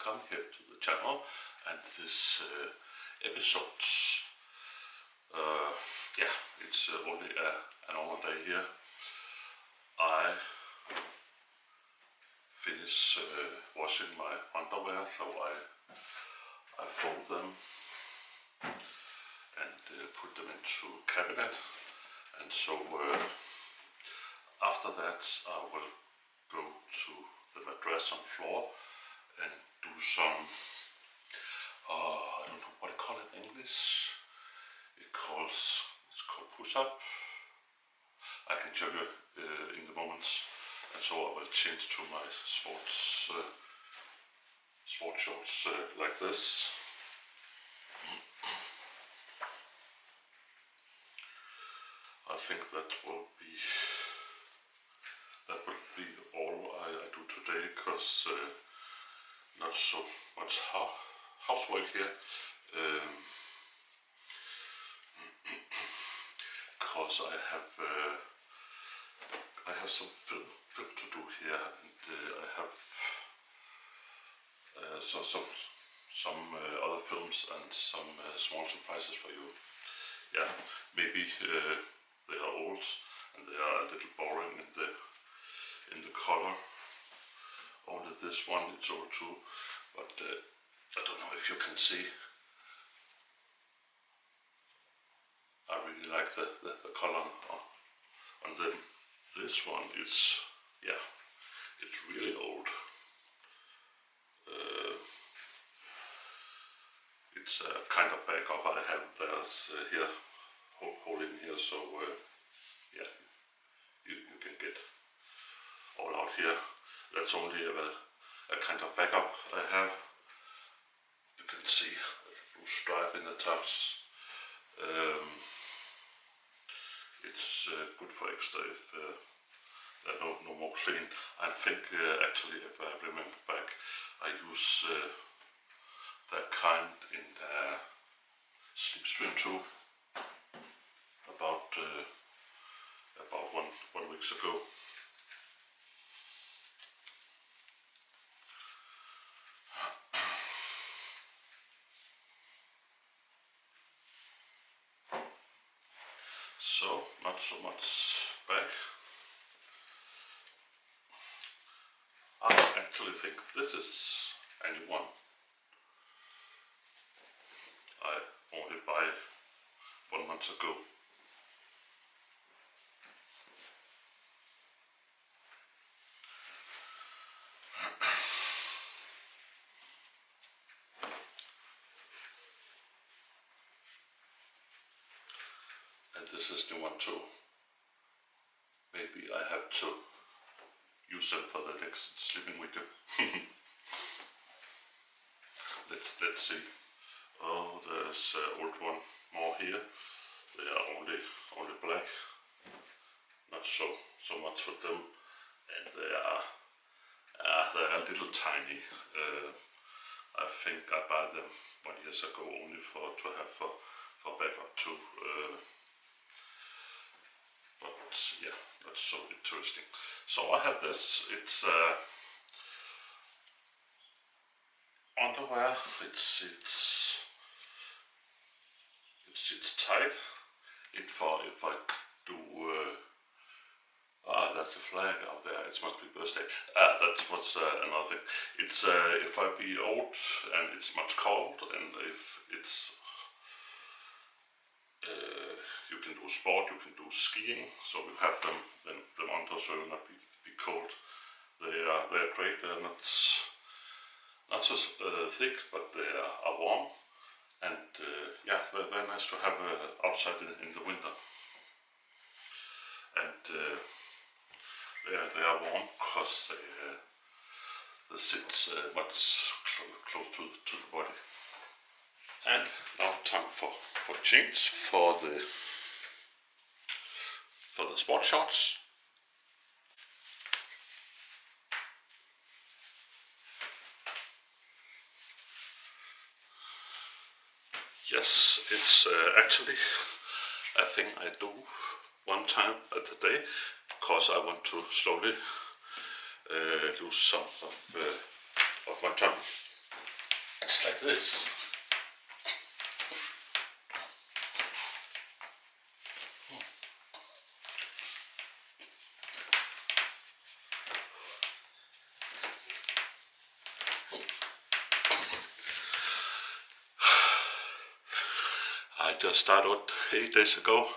welcome here to the channel and this episode. Yeah, it's only a normal day here. I finished washing my underwear, so I fold them and put them into cabinet, and so after that I will go to the mattress on floor and do some I don't know what I call it in English. It's called push-up. I can tell you in the moments, and so I will change to my sports shorts like this. I think that will be all I do today, because not so much housework here. Because I have some film to do here, and I have some other films and some small surprises for you. Yeah, maybe they are old and they are a little boring in the color. Only this one is old too, but I don't know if you can see. I really like the color on them. This one is, yeah, it's really old. It's a kind of backup I have. There's here hole in here, so yeah, you can get all out here. That's only a kind of backup I have. You can see the blue stripe in the tops. It's good for extra if they're no more clean. I think actually, if I remember back, I use that kind in Slipstream too, about 1 week ago. So, not so much back. I actually think this is a new one. I only buy 1 month ago. And this is the one too. Maybe I have to use them for the next sleeping video. Let's see. Oh, there's old one more here. They are only black. Not so much with them, and they are a little tiny. I think I bought them 1 year ago only to have for backup too. But yeah, that's so interesting. So I have this. It's underwear. It's tight. If I do. That's a flag out there. It must be birthday. That's what's another thing. It's if I be old and it's much cold, and if it's you can do sport, you can do skiing, so you have them under, so you will not be cold. They are great. They are not so thick, but they are warm, and yeah, they're very nice to have outside in the winter. And they are warm because they sit much close to the body. And now time for change for the sport shorts. Yes, it's actually a thing I do 1 time a day, because I want to slowly lose some of my tummy. It's like this. I just started 8 days ago,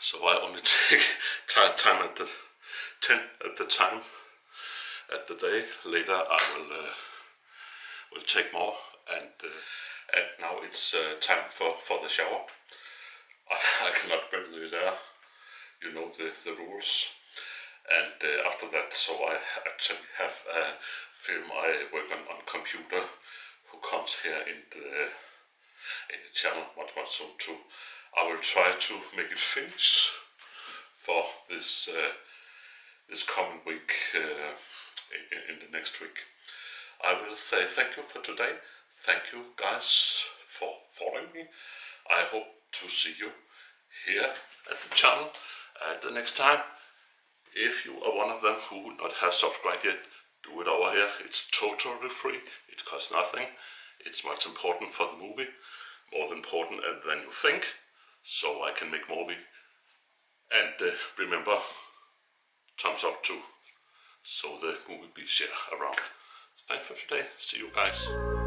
so I only take time at the 10 at the time at the day. Later I will take more, and now it's time for the shower. I cannot bring you there, you know the rules. And after that, so I actually have a film I work on computer who comes here in the channel much soon too. I will try to make it finish for this this coming week, in the next week. I will say thank you for today. Thank you guys for following me. I hope to see you here at the channel the next time. If you are one of them who would not have subscribed yet, do it over here. It's totally free. It costs nothing. It's much important for the movie, more important than you think, so I can make movie. And remember, thumbs up too, so the movie be shared around. Thanks for today. See you guys.